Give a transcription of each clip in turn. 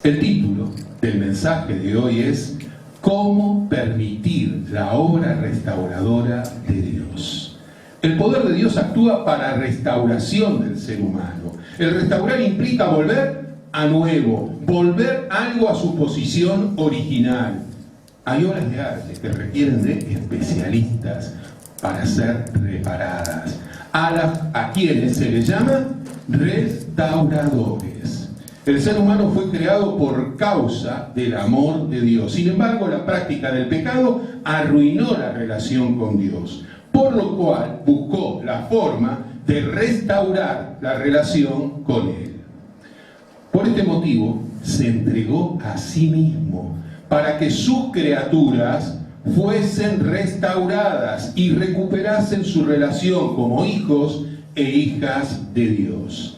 El título del mensaje de hoy es ¿Cómo permitir la obra restauradora de Dios? El poder de Dios actúa para restauración del ser humano. El restaurar implica volver a nuevo, volver algo a su posición original. Hay obras de arte que requieren de especialistas para ser reparadas, a quienes se les llama restauradores. El ser humano fue creado por causa del amor de Dios. Sin embargo, la práctica del pecado arruinó la relación con Dios, por lo cual buscó la forma de restaurar la relación con Él. Por este motivo, se entregó a sí mismo para que sus criaturas fuesen restauradas y recuperasen su relación como hijos e hijas de Dios.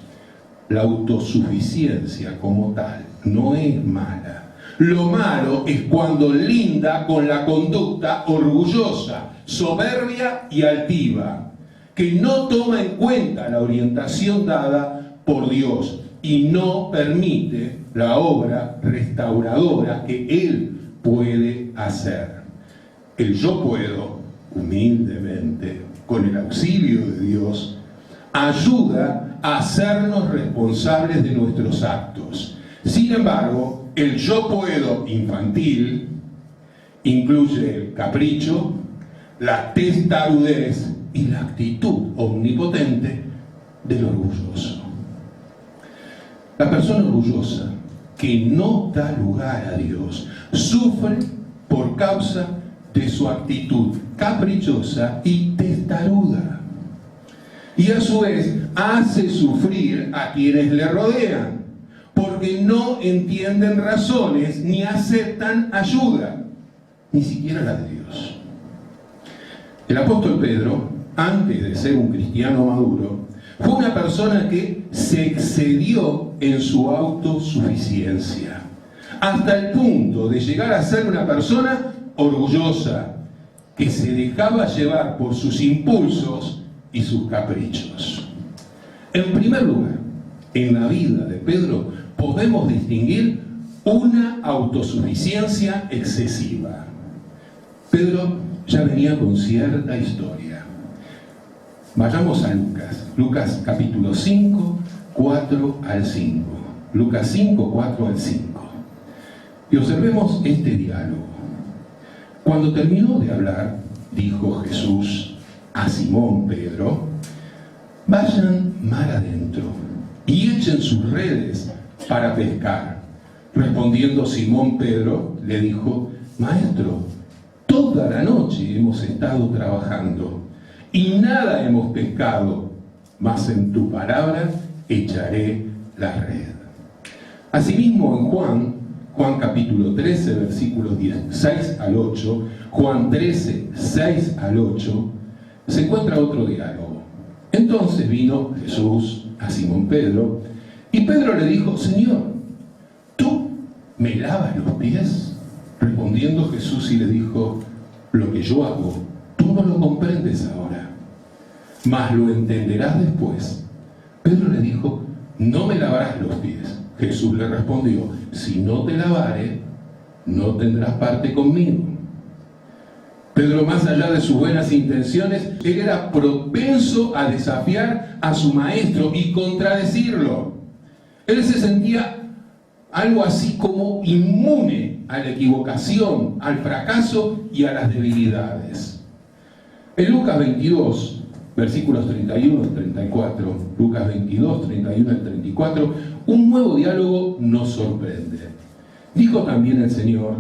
La autosuficiencia como tal no es mala. Lo malo es cuando linda con la conducta orgullosa, soberbia y altiva, que no toma en cuenta la orientación dada por Dios y no permite la obra restauradora que Él puede hacer. El yo puedo, humildemente, con el auxilio de Dios, ayuda a hacernos responsables de nuestros actos. Sin embargo, el yo puedo infantil incluye el capricho, la testarudez y la actitud omnipotente del orgulloso. La persona orgullosa que no da lugar a Dios sufre por causa de su actitud caprichosa y testaruda. Y a su vez hace sufrir a quienes le rodean, porque no entienden razones ni aceptan ayuda, ni siquiera la de Dios. El apóstol Pedro, antes de ser un cristiano maduro, fue una persona que se excedió en su autosuficiencia, hasta el punto de llegar a ser una persona orgullosa, que se dejaba llevar por sus impulsos y sus caprichos. En primer lugar, en la vida de Pedro podemos distinguir una autosuficiencia excesiva. Pedro ya venía con cierta historia. Vayamos a Lucas capítulo 5, 4 al 5. Lucas 5, 4 al 5. Y observemos este diálogo. Cuando terminó de hablar, dijo Jesús a Simón Pedro: vayan mar adentro y echen sus redes para pescar. Respondiendo Simón Pedro, le dijo: Maestro, toda la noche hemos estado trabajando y nada hemos pescado, mas en tu palabra echaré la red. Asimismo, en Juan capítulo 13, versículos 6 al 8, Juan 13, 6 al 8, se encuentra otro diálogo. Entonces vino Jesús a Simón Pedro, y Pedro le dijo: Señor, ¿tú me lavas los pies? Respondiendo Jesús y le dijo: lo que yo hago, tú no lo comprendes ahora, mas lo entenderás después. Pedro le dijo: no me lavarás los pies. Jesús le respondió: si no te lavare, no tendrás parte conmigo. Pedro, más allá de sus buenas intenciones, él era propenso a desafiar a su maestro y contradecirlo. Él se sentía algo así como inmune a la equivocación, al fracaso y a las debilidades. En Lucas 22, versículos 31 al 34, Lucas 22, 31 al 34, un nuevo diálogo nos sorprende. Dijo también el Señor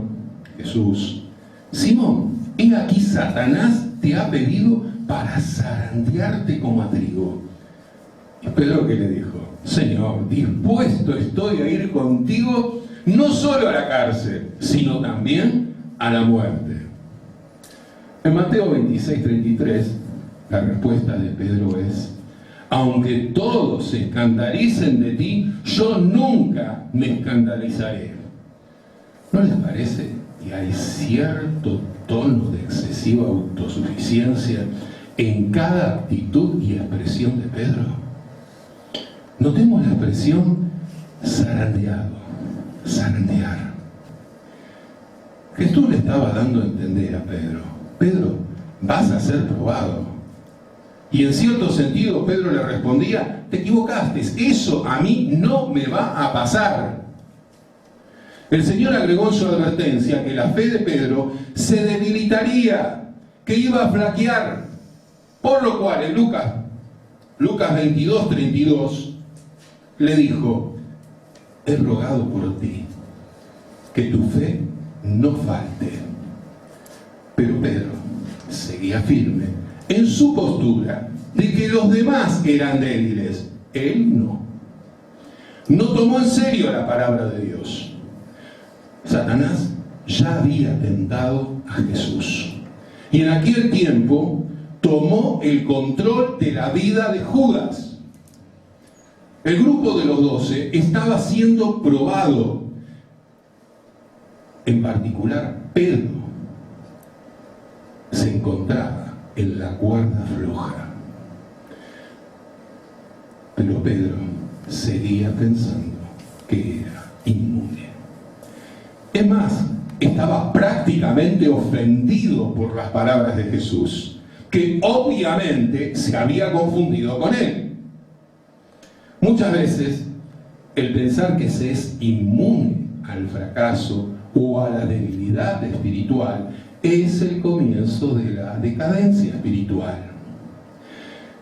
Jesús: Simón, he aquí Satanás te ha pedido para zarandearte como a trigo. Y Pedro, ¿qué le dijo? Señor, dispuesto estoy a ir contigo, no solo a la cárcel, sino también a la muerte. En Mateo 26, 33, la respuesta de Pedro es: aunque todos se escandalicen de ti, yo nunca me escandalizaré. ¿No les parece que hay cierto tono de excesiva autosuficiencia en cada actitud y expresión de Pedro? Notemos la expresión zarandeado. zarandear. Jesús le estaba dando a entender a Pedro: Pedro, vas a ser probado. Y en cierto sentido Pedro le respondía: te equivocaste, eso a mí no me va a pasar. El Señor agregó en su advertencia que la fe de Pedro se debilitaría, que iba a flaquear, por lo cual en Lucas 22:32 le dijo: he rogado por ti, que tu fe no falte. Pero Pedro seguía firme en su postura de que los demás eran débiles. Él no. No tomó en serio la palabra de Dios. Satanás ya había tentado a Jesús. Y en aquel tiempo tomó el control de la vida de Judas. El grupo de los 12 estaba siendo probado. En particular, Pedro se encontraba en la cuerda floja. Pero Pedro seguía pensando que era inmune. Es más, estaba prácticamente ofendido por las palabras de Jesús, que obviamente se había confundido con él. Muchas veces, el pensar que se es inmune al fracaso o a la debilidad espiritual es el comienzo de la decadencia espiritual.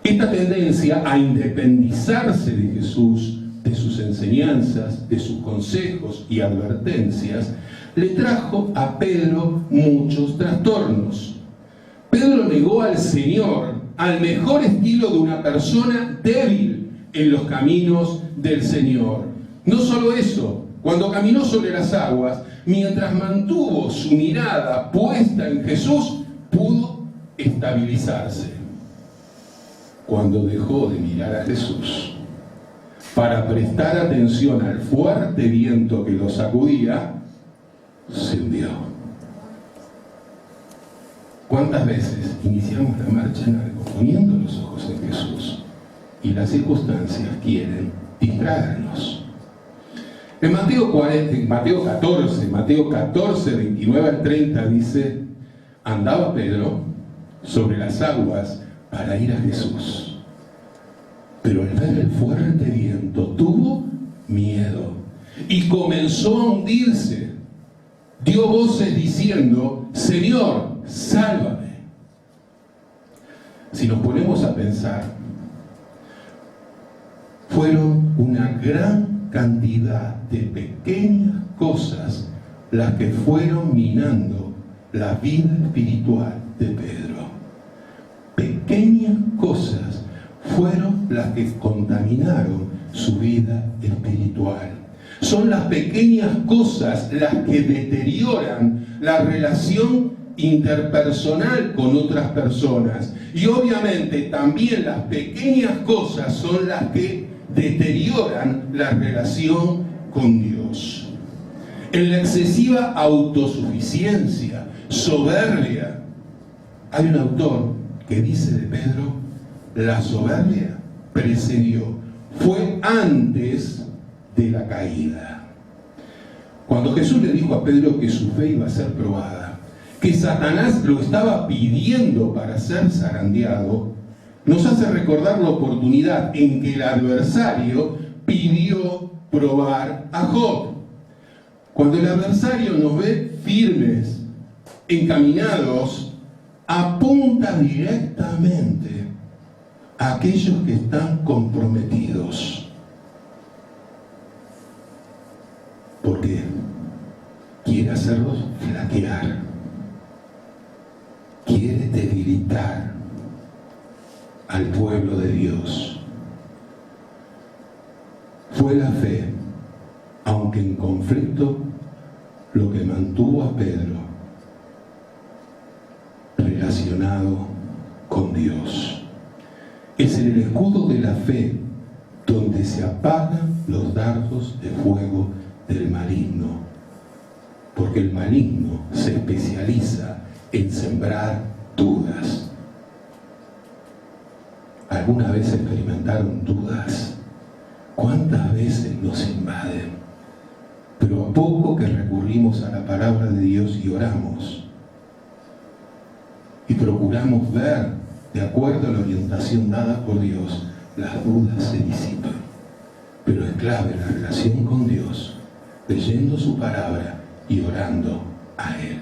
Esta tendencia a independizarse de Jesús, de sus enseñanzas, de sus consejos y advertencias, le trajo a Pedro muchos trastornos. Pedro negó al Señor al mejor estilo de una persona débil en los caminos del Señor. No solo eso, cuando caminó sobre las aguas, mientras mantuvo su mirada puesta en Jesús, pudo estabilizarse. Cuando dejó de mirar a Jesús para prestar atención al fuerte viento que lo sacudía, se hundió. ¿Cuántas veces iniciamos la marcha en algo poniendo los ojos en Jesús y las circunstancias quieren distraernos? En Mateo 14, 29 al 30 dice: andaba Pedro sobre las aguas para ir a Jesús, pero al ver el fuerte viento tuvo miedo y comenzó a hundirse. Dio voces diciendo: Señor, sálvame. Si nos ponemos a pensar, fueron una gran cantidad de pequeñas cosas las que fueron minando la vida espiritual de Pedro. Pequeñas cosas fueron las que contaminaron su vida espiritual. Son las pequeñas cosas las que deterioran la relación interpersonal con otras personas. Y obviamente también las pequeñas cosas son las que deterioran la relación con Dios. En la excesiva autosuficiencia, soberbia, hay un autor que dice de Pedro: la soberbia precedió, fue antes de la caída. Cuando Jesús le dijo a Pedro que su fe iba a ser probada, que Satanás lo estaba pidiendo para ser zarandeado, nos hace recordar la oportunidad en que el adversario pidió probar a Job. Cuando el adversario nos ve firmes, encaminados, apunta directamente a aquellos que están comprometidos. Porque quiere hacerlos flaquear, quiere debilitar al pueblo de Dios. Fue la fe, aunque en conflicto, lo que mantuvo a Pedro relacionado con Dios. Es en el escudo de la fe donde se apagan los dardos de fuego del maligno, porque el maligno se especializa en sembrar dudas. ¿Alguna vez experimentaron dudas? ¿Cuántas veces nos invaden? Pero lo poco que recurrimos a la palabra de Dios y oramos. Y procuramos ver, de acuerdo a la orientación dada por Dios, las dudas se disipan. Pero es clave la relación con Dios, leyendo su palabra y orando a Él.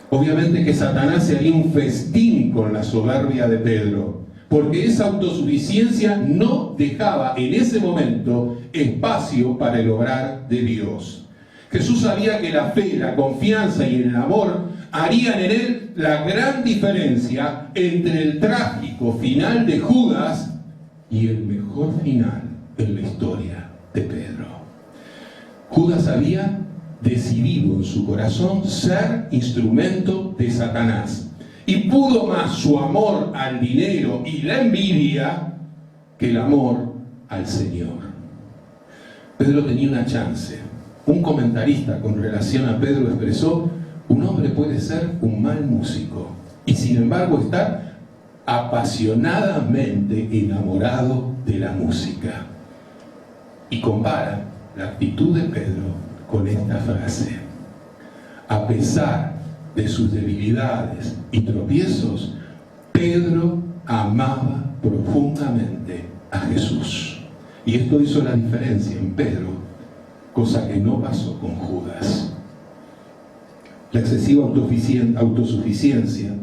Obviamente que Satanás se haría un festín con la soberbia de Pedro, porque esa autosuficiencia no dejaba en ese momento espacio para el obrar de Dios. Jesús sabía que la fe, la confianza y el amor harían en él la gran diferencia entre el trágico final de Judas y el mejor final en la historia de Pedro. Judas había decidido en su corazón ser instrumento de Satanás, y pudo más su amor al dinero y la envidia que el amor al Señor. Pedro tenía una chance. Un comentarista con relación a Pedro expresó: un hombre puede ser un mal músico y sin embargo estar apasionadamente enamorado de la música. Y compara la actitud de Pedro con esta frase: a pesar de sus debilidades y tropiezos, Pedro amaba profundamente a Jesús. Y esto hizo la diferencia en Pedro, cosa que no pasó con Judas. La excesiva autosuficiencia,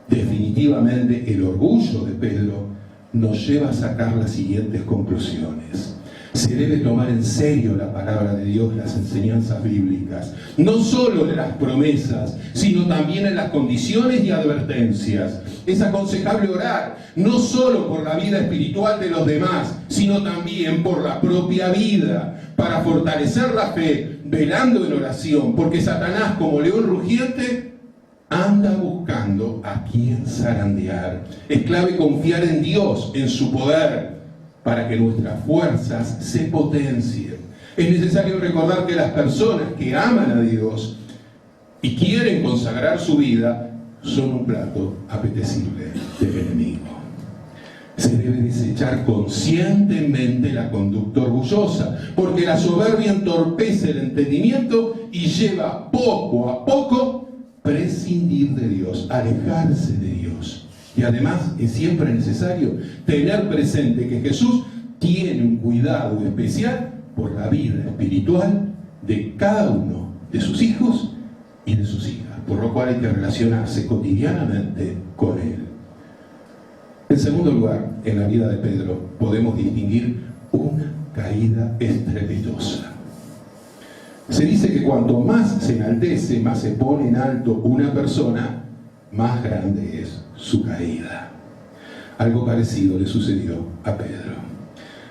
definitivamente el orgullo de Pedro, nos lleva a sacar las siguientes conclusiones. Se debe tomar en serio la palabra de Dios, las enseñanzas bíblicas, no solo en las promesas, sino también en las condiciones y advertencias. Es aconsejable orar, no solo por la vida espiritual de los demás, sino también por la propia vida, para fortalecer la fe, velando en oración, porque Satanás, como león rugiente, anda buscando a quien zarandear. Es clave confiar en Dios, en su poder, para que nuestras fuerzas se potencien. Es necesario recordar que las personas que aman a Dios y quieren consagrar su vida son un plato apetecible del enemigo. Se debe desechar conscientemente la conducta orgullosa, porque la soberbia entorpece el entendimiento y lleva poco a poco prescindir de Dios, alejarse de Dios. Y además es siempre necesario tener presente que Jesús tiene un cuidado especial por la vida espiritual de cada uno de sus hijos y de sus hijas, por lo cual hay que relacionarse cotidianamente con Él. En segundo lugar, en la vida de Pedro podemos distinguir una caída estrepitosa. Se dice que cuanto más se enaltece, más se pone en alto una persona, más grande es su caída. Algo parecido le sucedió a Pedro.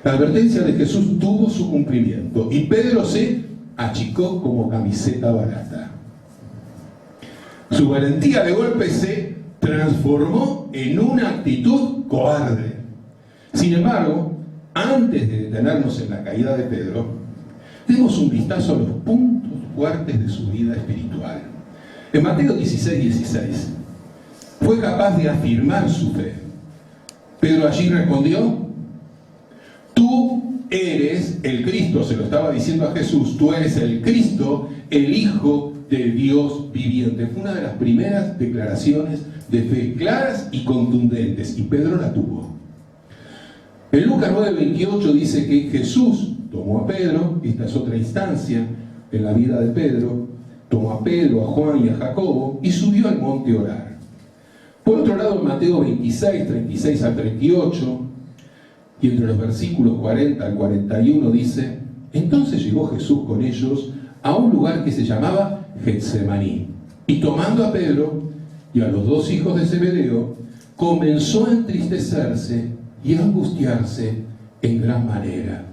La advertencia de Jesús tuvo su cumplimiento y Pedro se achicó como camiseta barata. Su valentía de golpe se transformó en una actitud cobarde. Sin embargo, antes de detenernos en la caída de Pedro, demos un vistazo a los puntos fuertes de su vida espiritual. En Mateo 16:16, fue capaz de afirmar su fe. Pedro allí respondió: tú eres el Cristo, se lo estaba diciendo a Jesús, tú eres el Cristo, el Hijo del Dios viviente. Fue una de las primeras declaraciones de fe claras y contundentes, y Pedro la tuvo. En Lucas 9:28 dice que Jesús tomó a Pedro, esta es otra instancia en la vida de Pedro, tomó a Pedro, a Juan y a Jacobo y subió al monte a orar. Por otro lado, en Mateo 26, 36 al 38, y entre los versículos 40 al 41 dice: entonces llegó Jesús con ellos a un lugar que se llamaba Getsemaní, y tomando a Pedro y a los dos hijos de Zebedeo, comenzó a entristecerse y a angustiarse en gran manera.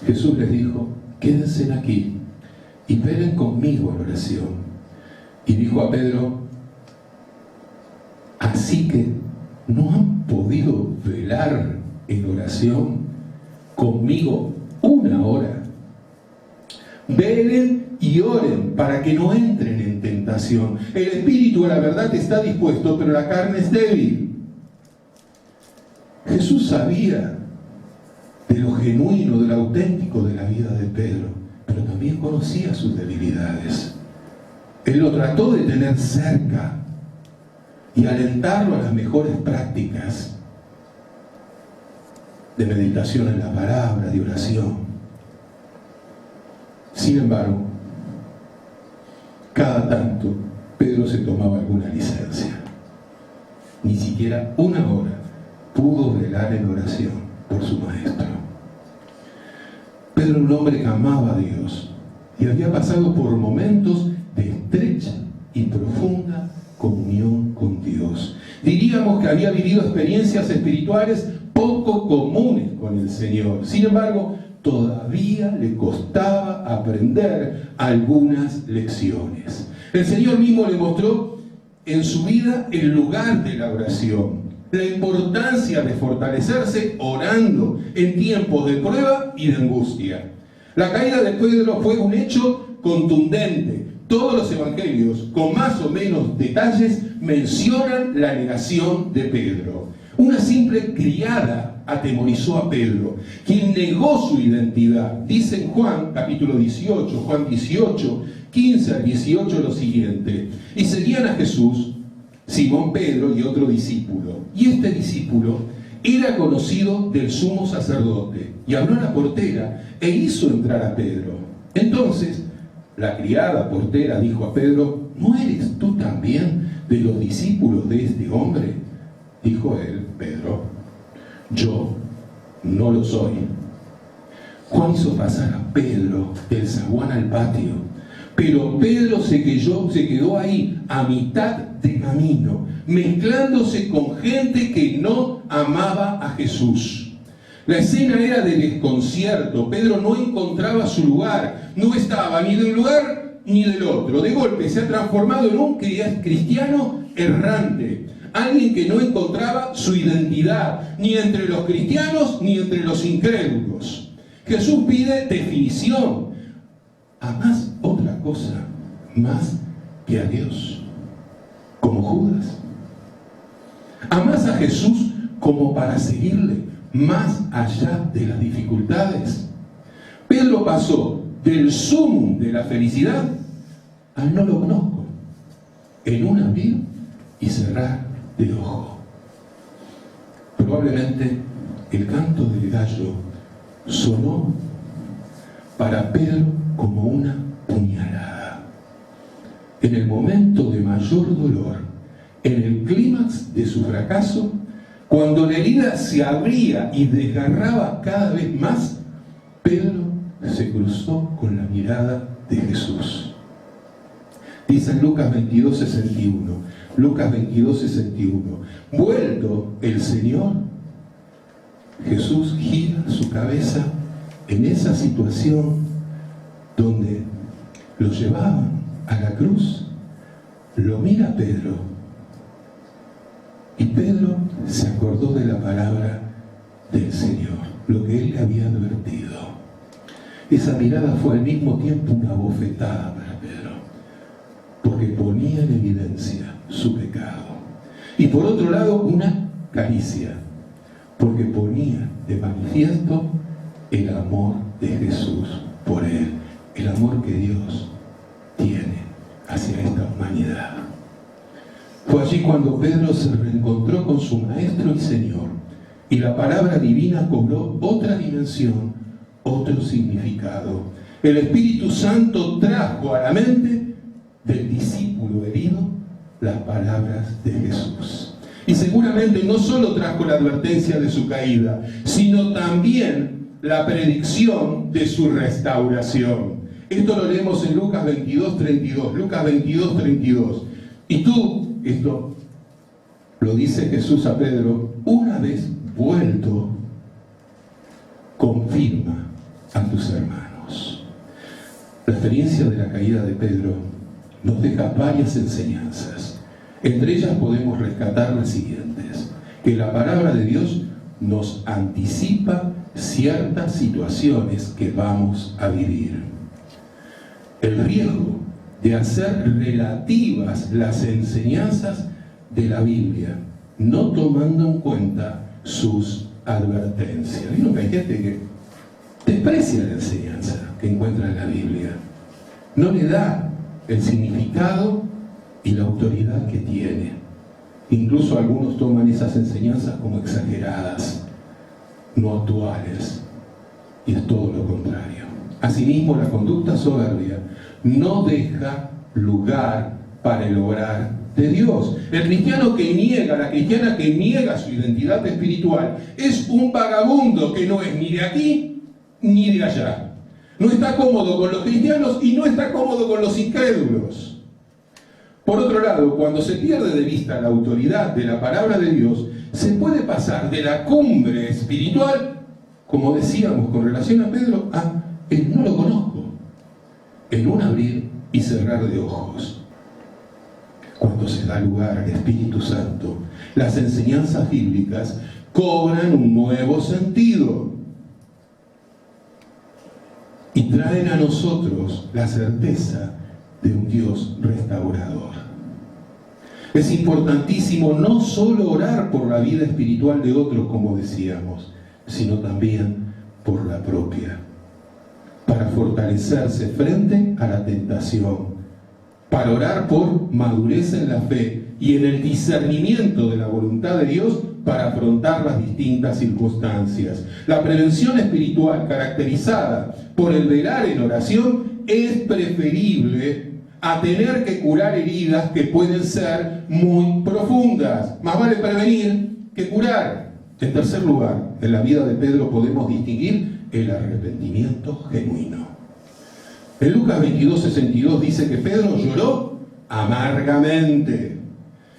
Jesús les dijo: quédense aquí y velen conmigo en oración. Y dijo a Pedro: así que no han podido velar en oración conmigo una hora. Velen y oren para que no entren en tentación. El espíritu a la verdad está dispuesto, pero la carne es débil. Jesús sabía de lo genuino, de lo auténtico de la vida de Pedro, pero también también conocía sus debilidades. Él lo trató de tener cerca y alentarlo a las mejores prácticas de meditación en la palabra, de oración. Sin embargo, cada tanto Pedro se tomaba alguna licencia. Ni siquiera una hora pudo velar en oración por su maestro. Pedro era un hombre que amaba a Dios y había pasado por momentos de estrecha y profunda comunión con Dios. Diríamos que había vivido experiencias espirituales poco comunes con el Señor. Sin embargo, todavía le costaba aprender algunas lecciones. El Señor mismo le mostró en su vida el lugar de la oración, la importancia de fortalecerse orando en tiempos de prueba y de angustia. La caída de Pedro fue un hecho contundente. Todos los evangelios, con más o menos detalles, mencionan la negación de Pedro. Una simple criada atemorizó a Pedro, quien negó su identidad. Dice en Juan, capítulo 18, Juan 18, 15 al 18, lo siguiente: y seguían a Jesús, Simón Pedro y otro discípulo. Y este discípulo era conocido del sumo sacerdote, y habló a la portera e hizo entrar a Pedro. Entonces, la criada portera dijo a Pedro: ¿no eres tú también de los discípulos de este hombre? Dijo él, Pedro: yo no lo soy. Juan hizo pasar a Pedro del zaguán al patio, pero Pedro se quedó ahí a mitad de camino, mezclándose con gente que no amaba a Jesús. La escena era de desconcierto. Pedro no encontraba su lugar, no estaba ni de un lugar ni del otro. De golpe se ha transformado en un cristiano errante, alguien que no encontraba su identidad, ni entre los cristianos ni entre los incrédulos. Jesús pide definición. ¿Amás otra cosa más que a Dios? Como Judas. ¿Amás a Jesús como para seguirle más allá de las dificultades? Pedro pasó del sumum de la felicidad al no lo conozco, en un abrir y cerrar de ojo. Probablemente el canto del gallo sonó para Pedro como una puñalada. En el momento de mayor dolor, en el clímax de su fracaso, cuando la herida se abría y desgarraba cada vez más, Pedro se cruzó con la mirada de Jesús. Dice en Lucas 22:61, Lucas 22:61, vuelto el Señor, Jesús gira su cabeza en esa situación donde lo llevaban a la cruz, lo mira a Pedro, y Pedro se acordó de la palabra del Señor, lo que él le había advertido. Esa mirada fue al mismo tiempo una bofetada para Pedro, porque ponía en evidencia su pecado. Y por otro lado, una caricia, porque ponía de manifiesto el amor de Jesús por él, el amor que Dios tiene hacia esta humanidad. Fue allí cuando Pedro se reencontró con su Maestro y Señor, y la palabra divina cobró otra dimensión, otro significado. El Espíritu Santo trajo a la mente del discípulo herido las palabras de Jesús. Y seguramente no solo trajo la advertencia de su caída, sino también la predicción de su restauración. Esto lo leemos en Lucas 22:32. Lucas 22:32. Y tú, esto lo dice Jesús a Pedro, una vez vuelto, confirma a tus hermanos. La experiencia de la caída de Pedro nos deja varias enseñanzas. Entre ellas podemos rescatar las siguientes: que la palabra de Dios nos anticipa ciertas situaciones que vamos a vivir. El riesgo de hacer relativas las enseñanzas de la Biblia, no tomando en cuenta sus advertencias. Vieron que hay gente que desprecia la enseñanza, que encuentra en la Biblia. No le da el significado y la autoridad que tiene. Incluso algunos toman esas enseñanzas como exageradas, no actuales, y es todo lo contrario. Asimismo, la conducta soberbia no deja lugar para el obrar de Dios. El cristiano que niega, la cristiana que niega su identidad espiritual, es un vagabundo que no es ni de aquí ni de allá. No está cómodo con los cristianos y no está cómodo con los incrédulos. Por otro lado, cuando se pierde de vista la autoridad de la palabra de Dios, se puede pasar de la cumbre espiritual, como decíamos con relación a Pedro, a el no lo conozco, en un abrir y cerrar de ojos. Cuando se da lugar al Espíritu Santo, las enseñanzas bíblicas cobran un nuevo sentido y traen a nosotros la certeza de un Dios restaurador. Es importantísimo no solo orar por la vida espiritual de otros, como decíamos, sino también por la propia, para fortalecerse frente a la tentación, para orar por madurez en la fe y en el discernimiento de la voluntad de Dios para afrontar las distintas circunstancias. La prevención espiritual caracterizada por el velar en oración es preferible a tener que curar heridas que pueden ser muy profundas. Más vale prevenir que curar. En tercer lugar, en la vida de Pedro podemos distinguir el arrepentimiento genuino. En Lucas 22:62 dice que Pedro lloró amargamente.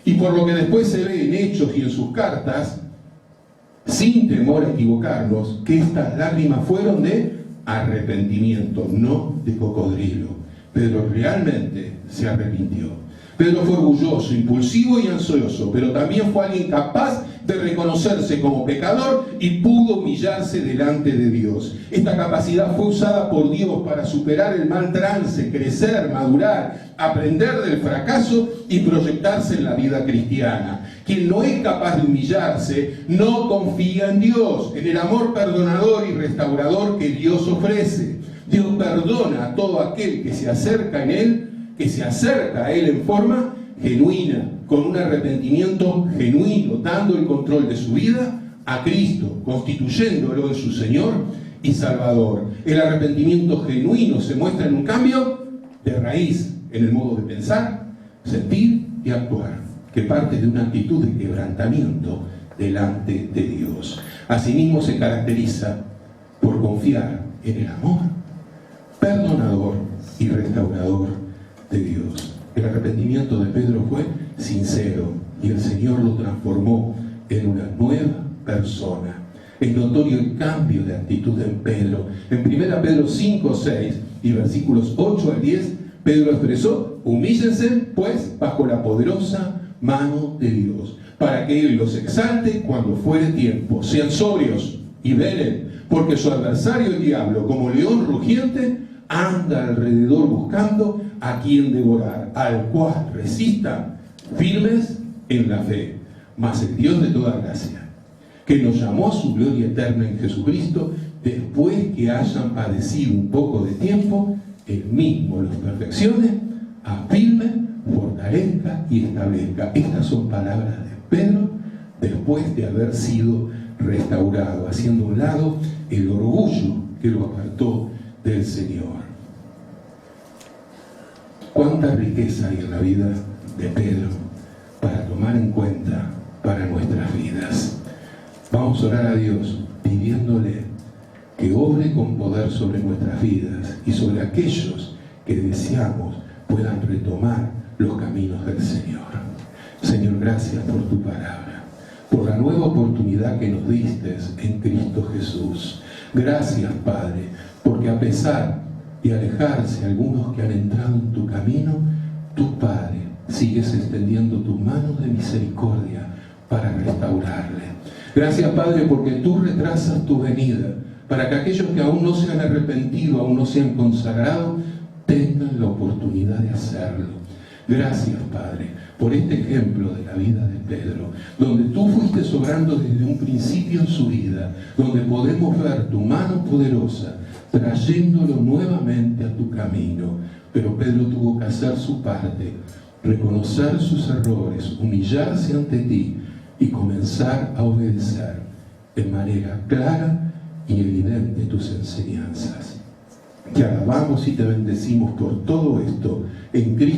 Y por lo que después se ve en Hechos y en sus cartas, sin temor a equivocarnos, que estas lágrimas fueron de arrepentimiento, no de cocodrilo. Pedro realmente se arrepintió. Pedro fue orgulloso, impulsivo y ansioso, pero también fue alguien capaz de reconocerse como pecador y pudo humillarse delante de Dios. Esta capacidad fue usada por Dios para superar el mal trance, crecer, madurar, aprender del fracaso y proyectarse en la vida cristiana. Quien no es capaz de humillarse no confía en Dios, en el amor perdonador y restaurador que Dios ofrece. Dios perdona a todo aquel que se acerca a Él en forma genuina, con un arrepentimiento genuino, dando el control de su vida a Cristo, constituyéndolo en su Señor y Salvador. El arrepentimiento genuino se muestra en un cambio de raíz en el modo de pensar, sentir y actuar, que parte de una actitud de quebrantamiento delante de Dios. Asimismo se caracteriza por confiar en el amor perdonador y restaurador de Dios. El arrepentimiento de Pedro fue sincero y el Señor lo transformó en una nueva persona. Es notorio el cambio de actitud en Pedro. En 1 Pedro 5:6 y versículos 8 al 10, Pedro expresó: humíllense pues bajo la poderosa mano de Dios, para que Él los exalte cuando fuere tiempo. Sean sobrios y velen, porque su adversario el diablo, como león rugiente, anda alrededor buscando a quien devorar, al cual resistan firmes en la fe. Mas el Dios de toda gracia, que nos llamó a su gloria eterna en Jesucristo, después que hayan padecido un poco de tiempo, Él mismo los perfeccione, afirme, fortalezca y establezca. Estas son palabras de Pedro después de haber sido restaurado, haciendo a un lado el orgullo que lo apartó del Señor. Cuánta riqueza hay en la vida de Pedro para tomar en cuenta para nuestras vidas. Vamos a orar a Dios pidiéndole que obre con poder sobre nuestras vidas y sobre aquellos que deseamos puedan retomar los caminos del Señor. Señor, gracias por tu palabra, por la nueva oportunidad que nos diste en Cristo Jesús. Gracias, Padre, porque a pesar de alejarse algunos que han entrado en tu camino, tú, Padre, sigues extendiendo tus manos de misericordia para restaurarle. Gracias, Padre, porque tú retrasas tu venida, para que aquellos que aún no se han arrepentido, aún no se han consagrado, tengan la oportunidad de hacerlo. Gracias, Padre, por este ejemplo de la vida de Pedro, donde tú fuiste obrando desde un principio en su vida, donde podemos ver tu mano poderosa trayéndolo nuevamente a tu camino. Pero Pedro tuvo que hacer su parte, reconocer sus errores, humillarse ante ti y comenzar a obedecer de manera clara y evidente tus enseñanzas. Te alabamos y te bendecimos por todo esto en Cristo.